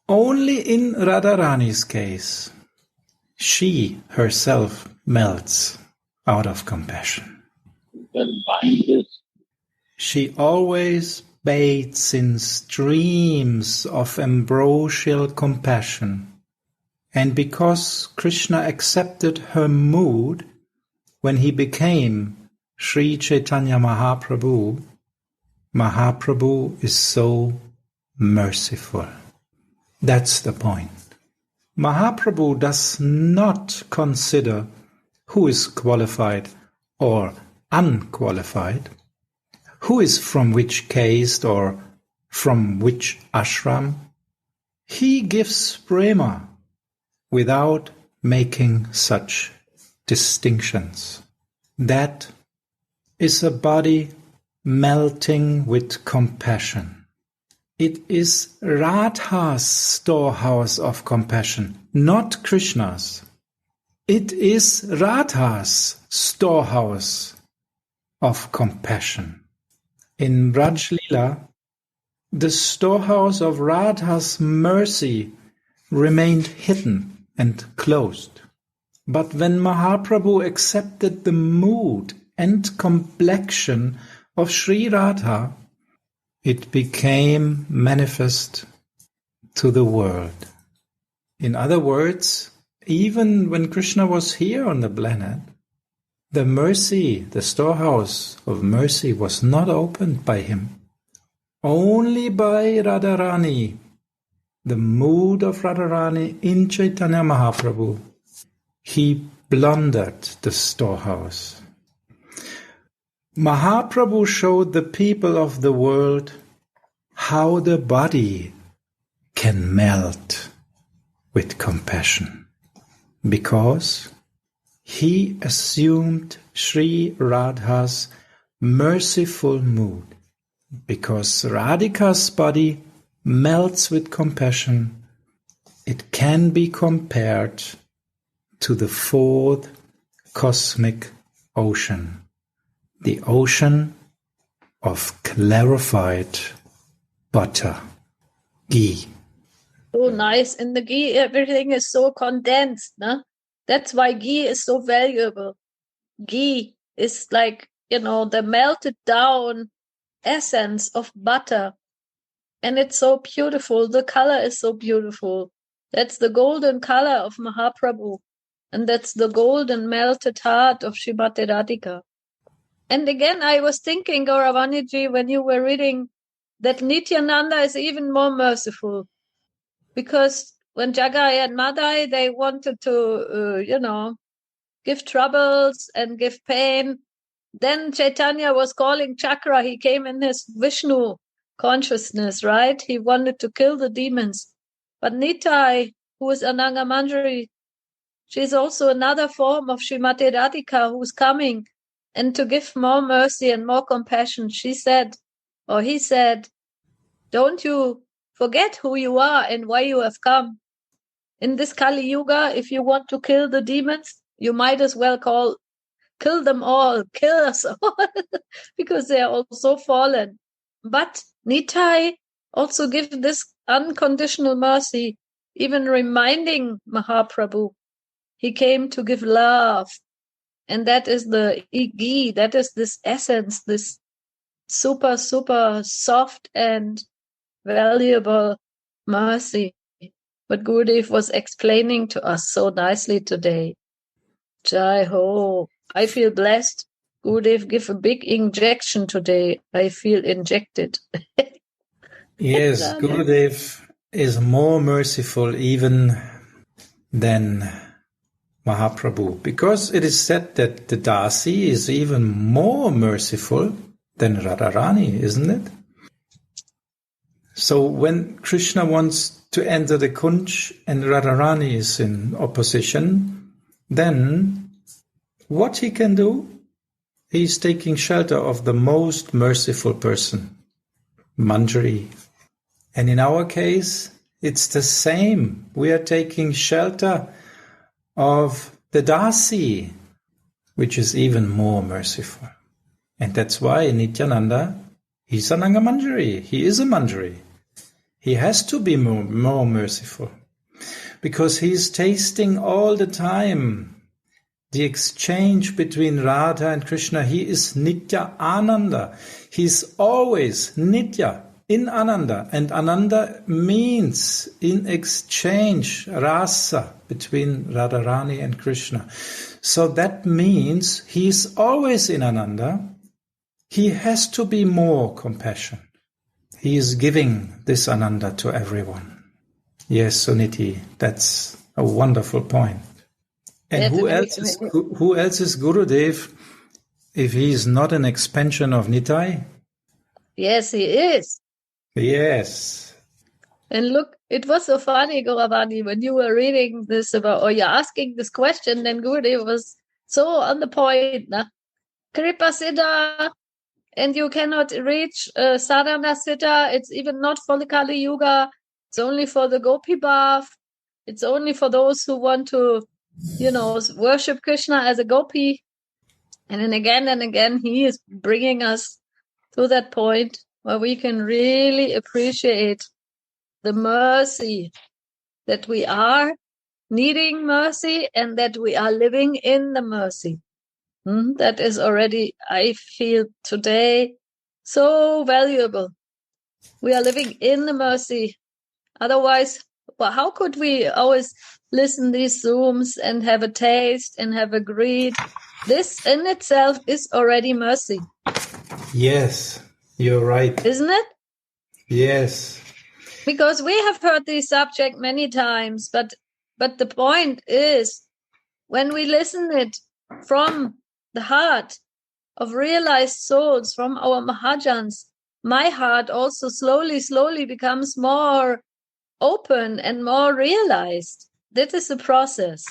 Only in Radharani's case, she herself melts out of compassion. You can find this. She always bathes in streams of ambrosial compassion. And because Krishna accepted her mood when he became Sri Chaitanya Mahaprabhu, Mahaprabhu is so merciful. That's the point. Mahaprabhu does not consider who is qualified or unqualified, who is from which caste or from which ashram. He gives prema without making such distinctions. That is a body melting with compassion. It is Radha's storehouse of compassion, not Krishna's. It is Radha's storehouse of compassion. In Braj Leela, the storehouse of Radha's mercy remained hidden and closed. But when Mahaprabhu accepted the mood and complexion of Sri Radha, it became manifest to the world. In other words, even when Krishna was here on the planet, the mercy, the storehouse of mercy was not opened by him. Only by Radharani, the mood of Radharani in Chaitanya Mahaprabhu, he plundered the storehouse. Mahaprabhu showed the people of the world how the body can melt with compassion, because he assumed Sri Radha's merciful mood, because Radhika's body melts with compassion, it can be compared to the fourth cosmic ocean, the ocean of clarified butter, ghee. So nice. In the ghee, everything is so condensed, no? That's why ghee is so valuable. Ghee is like, the melted down essence of butter. And it's so beautiful. The color is so beautiful. That's the golden color of Mahaprabhu. And that's the golden melted heart of Srimati Radhika. And again, I was thinking, Gauravaniji, when you were reading that Nityananda is even more merciful. Because when Jagai and Madai, they wanted to, give troubles and give pain. Then Chaitanya was calling Chakra. He came in his Vishnu consciousness, right? He wanted to kill the demons. But Nitai, who is Ananga Manjari, she's also another form of Srimati Radhika who's coming. And to give more mercy and more compassion, he said, don't you forget who you are and why you have come. In this Kali Yuga, if you want to kill the demons, you might as well kill them all, kill us all, because they are all so fallen. But Nitai also gives this unconditional mercy, even reminding Mahaprabhu, he came to give love. And that is the ghee, that is this essence, this super, super soft and valuable mercy. What Gurudev was explaining to us so nicely today. Jai Ho. I feel blessed. Gurudev give a big injection today. I feel injected. Yes, Gurudev is more merciful even than Mahaprabhu, because it is said that the Dasi is even more merciful than Radharani, isn't it? So when Krishna wants to enter the Kunj and Radharani is in opposition, then what he can do? He's taking shelter of the most merciful person, Manjari. And in our case, it's the same. We are taking shelter of the Dasi, which is even more merciful. And that's why Nityananda, he's an Ananga Manjari. He is a Manjari. He has to be more merciful, because he's tasting all the time the exchange between Radha and Krishna. He is Nitya Ananda. He's always Nitya in Ananda. And Ananda means in exchange, rasa, between Radharani and Krishna. So that means he's always in Ananda. He has to be more compassion. He is giving this Ananda to everyone. Yes, Suniti, that's a wonderful point. And who else is Gurudev if he is not an expansion of Nitai? Yes, he is. Yes. And look, it was so funny, Gauravani, when you were reading this about, or you're asking this question, then Gurudev was so on the point. Kripa Siddha, and you cannot reach Sadhana Siddha. It's even not for the Kali Yuga. It's only for the Gopi Bhav. It's only for those who want to, worship Krishna as a Gopi. And then again, he is bringing us to that point where we can really appreciate the mercy that we are needing mercy and that we are living in the mercy. That is already, I feel today, so valuable. We are living in the mercy. Otherwise, how could we always listen these Zooms and have a taste and have a greed? This in itself is already mercy. Yes, you're right. Isn't it? Yes. Because we have heard this subject many times, but the point is, when we listen it from the heart of realized souls, from our Mahajans, my heart also slowly becomes more open and more realized. This is a process.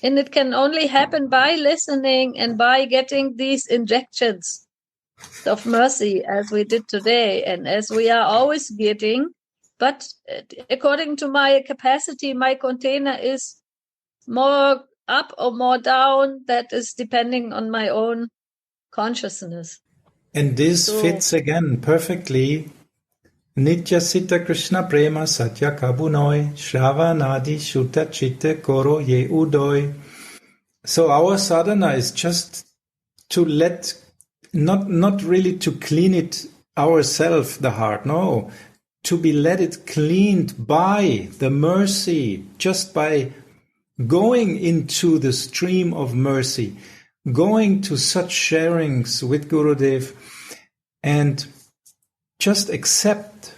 And it can only happen by listening and by getting these injections of mercy as we did today and as we are always getting But according to my capacity, my container is more up or more down. That is depending on my own consciousness. And this So- fits again perfectly. Nitya Sita Krishna Prema Satya Kabunoi Shravanadi Shuta Chitte Koro Ye Udoi. So our sadhana is just to let, not really to clean it ourselves, the heart, no. To be let it cleaned by the mercy, just by going into the stream of mercy, going to such sharings with Gurudev, and just accept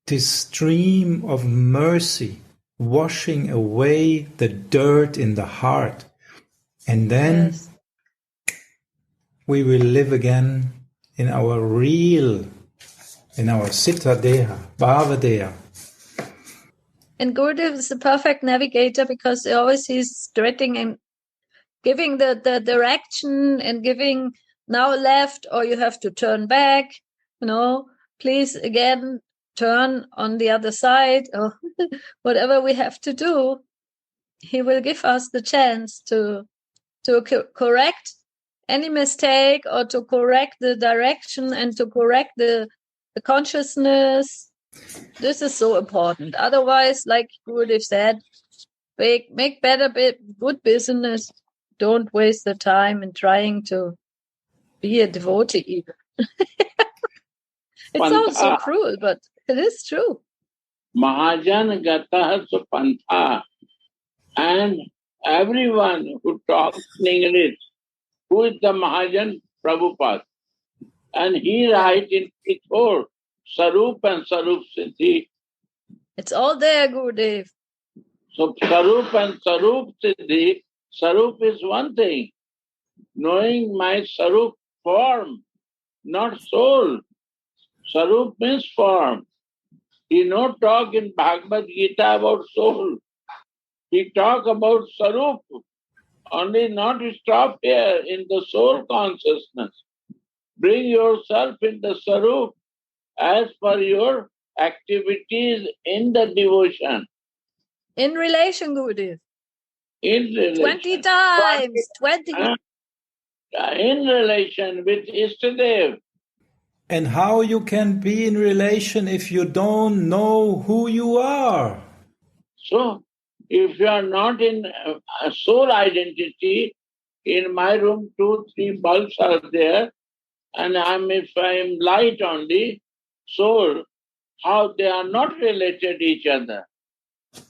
this stream of mercy, washing away the dirt in the heart. And then Yes. we will live again in our real, in our Siddha Deha, Bhava Deha. And Gurudev is the perfect navigator because always he's directing and giving the direction and giving now left, or you have to turn back, please again turn on the other side, or whatever we have to do. He will give us the chance to correct any mistake, or to correct the direction, and to correct the consciousness. This is so important. Otherwise, like Gurudev said, make better good business. Don't waste the time in trying to be a devotee even. It sounds so cruel, but it is true. Mahajan Gata Pantha. And everyone who talks in English, who is the Mahajan? Prabhupada. And he writes in Pithor, Sarup and Sarup Siddhi. It's all there, Gurudev. So Sarup and Sarup Siddhi, Sarup is one thing. Knowing my Sarup form, not soul. Sarup means form. He no talk in Bhagavad Gita about soul. He talk about Sarup. Only not stop here in the soul consciousness. Bring yourself in the Sarup as per your activities in the devotion. In relation, Gurudev. In relation. 20 times. 20. In relation with Ishtadev. And how you can be in relation if you don't know who you are? So, if you are not in a soul identity, in my room 2-3 bulbs are there, and if I am light only, soul, how they are not related each other.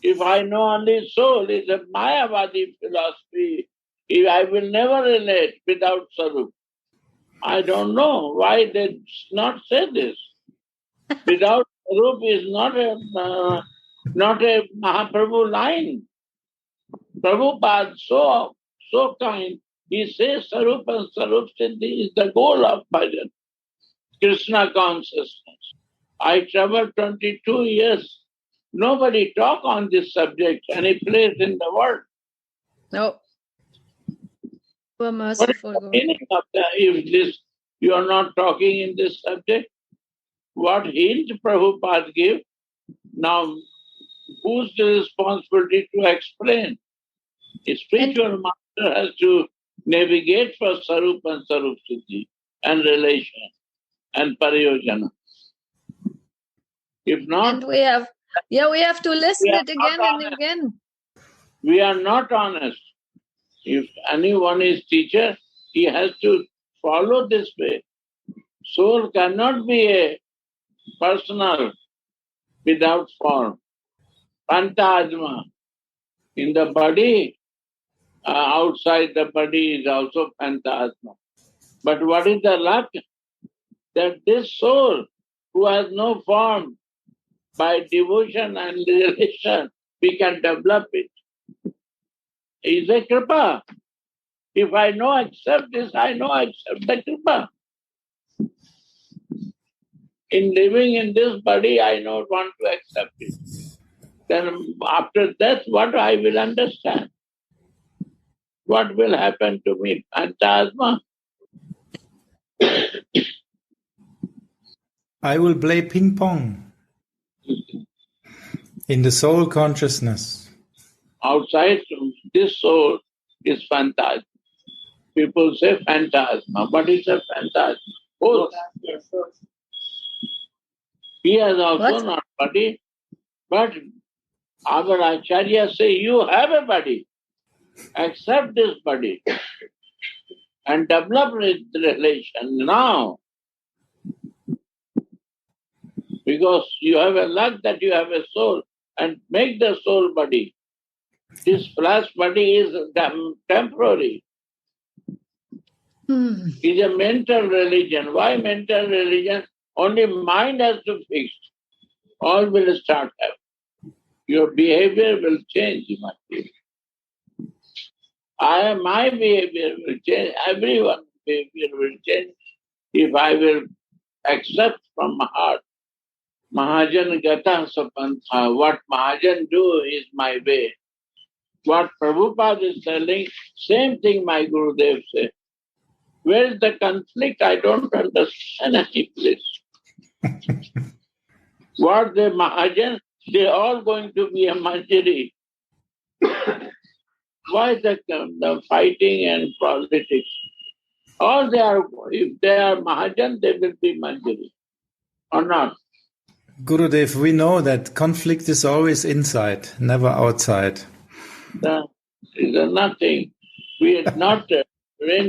If I know only soul, it's a Mayavadi philosophy. If I will never relate without Sarup. I don't know why they not say this. Without Sarup is not a Mahaprabhu line. Prabhupada so kind. He says Sarup and Sarup Siddhi is the goal of bhajan, Krishna consciousness. I traveled 22 years. Nobody talk on this subject any place in the world. No. You are What is merciful, the Gurudev. meaning of that? If this you are not talking in this subject, what hint Prabhupada give? Now, who's the responsibility to explain? A spiritual master has to navigate for Sarup and Sarup Siddhi and relation and Pariyojana. If not, And we have to listen we are it again not and again. we are not honest. If anyone is teacher, he has to follow this way. Soul cannot be a personal without form. Phantasma. In the body, outside the body is also phantasma. But what is the luck? That this soul, who has no form, by devotion and relation, we can develop it. Is a kripa. If I know accept this, I know accept the kripa. In living in this body, I don't want to accept it. Then after death, what I will understand? What will happen to me? Phantasma. I will play ping pong. In the soul consciousness. Outside this soul is phantasm. People say phantasma. What is a phantasma? Oh, he has also not body, but our Acharya say you have a body. Accept this body and develop the relation now. Because you have a luck that you have a soul and make the soul body. This flesh body is temporary. It's a mental religion. Why mental religion? Only mind has to fix. All will start happening. Your behavior will change. My behavior will change. Everyone's behavior will change if I will accept from my heart. Mahajan Gata Sapantha. What Mahajan do is my way. What Prabhupada is telling, same thing my Gurudev said. Where is the conflict? I don't understand any place. What the Mahajan, they all going to be a Manjari. Why the fighting and politics? All they are, if they are Mahajan, they will be Manjari. Or not? Gurudev, we know that conflict is always inside, never outside. There is nothing. We are not in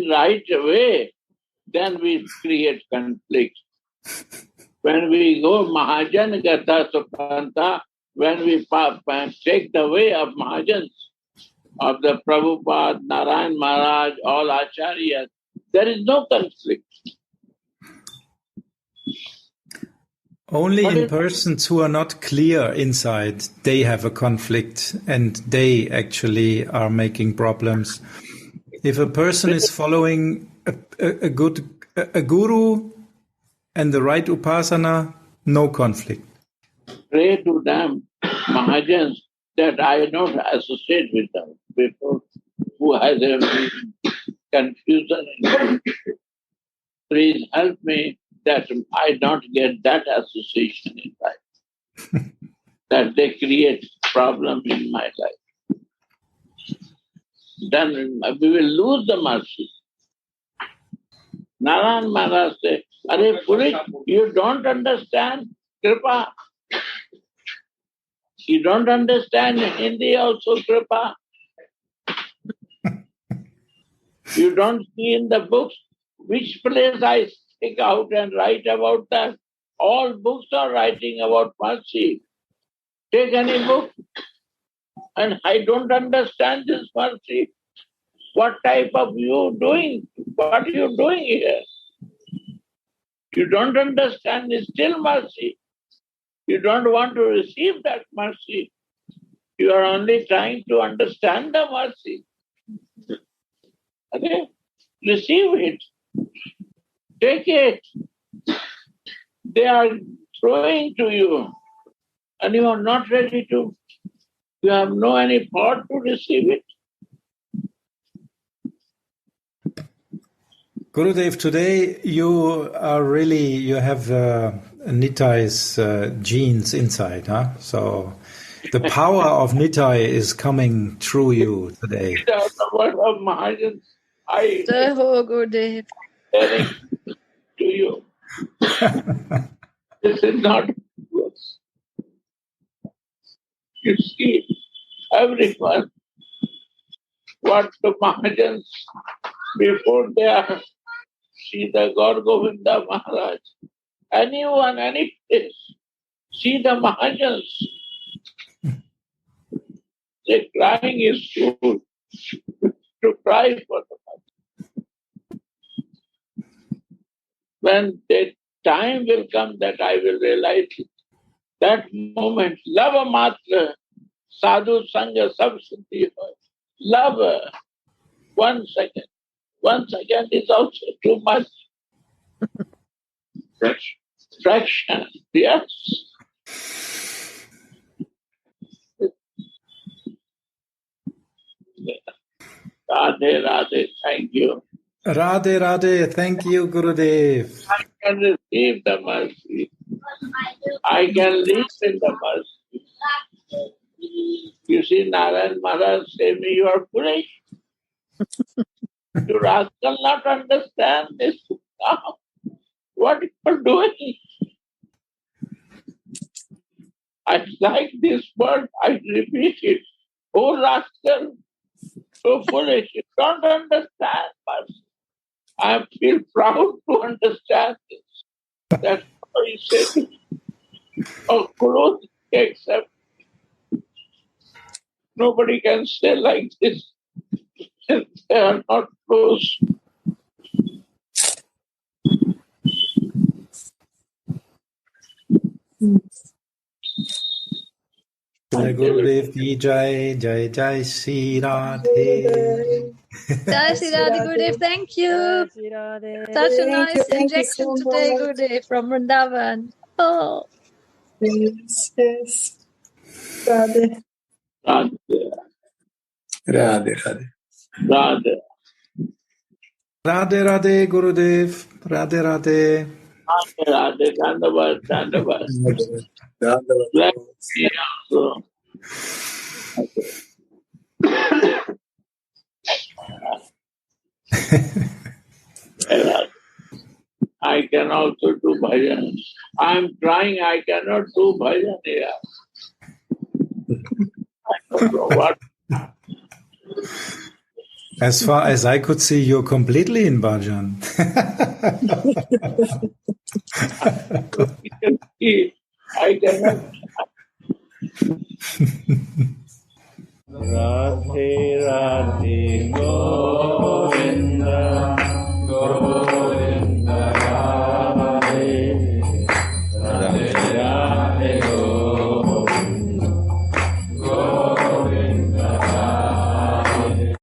right way, then we create conflict. When we go Mahajan Gata Supanta, when we take the way of Mahajans, of the Prabhupada, Narayan Maharaj, all Acharyas, there is no conflict. Only in persons who are not clear inside, they have a conflict and they actually are making problems. If a person is following a guru and the right upasana, no conflict. Pray to them, Mahajans, that I don't associate with them. People who has a confusion. Please help me that I don't get that association in life. That they create problem in my life. Then we will lose the mercy. Narayan Maharaj said, Are Puri, you don't understand Kripa. You don't understand Hindi also Kripa. You don't see in the books which place I stick out and write about that. All books are writing about mercy. Take any book and I don't understand this mercy. What type of you doing? What are you doing here? You don't understand, it's still mercy. You don't want to receive that mercy. You are only trying to understand the mercy. Okay? Receive it. Take it. They are throwing to you and you are not ready to, you have no any thought to receive it. Gurudev, today you have Nitai's genes inside, huh? So the power of Nitai is coming through you today. The word of Mahajans, I Gurudev. telling to you. This is not good. You see, everyone, what the Mahajans, before they are, see the God Govinda Maharaj, anyone, any place, see the Mahajans. The crying is true, to cry for the Mahajans. When the time will come that I will realize it, that moment, love matra, sadhu sangha sab siddhi hoy. Love, 1 second. 1 second is also too much. Fraction, yes. Radhe, Radhe, thank you. Radhe, Radhe, thank you, Gurudev. I can receive the mercy. I can live in the mercy. You see, Narayan Maharaj say me, you are foolish. You rascal not understand this. What you are doing? I like this word, I repeat it. Oh rascal, so foolish, you don't understand, but I feel proud to understand this. That's how he said, oh, Guru, except nobody can say like this. They are not close. Jai Gurudev ki jai, jai jai Shri Radhe. Jai Shri Radhe, Gurudev, thank you. Such a nice injection today, Gurudev, from Vrindavan. Oh. Yes, yes. Radhe. Radhe, Radhe, Radhe. Radhe, Radhe, Radhe, Gurudev. Radhe, Radhe. Radhe, Radhe, Dandavad, Dandavad. Bless me also. I can also do bhajan. I am trying, I cannot do bhajan here. I don't know what. As far as I could see, you're completely in bhajan. I cannot. Radhe Radhe Go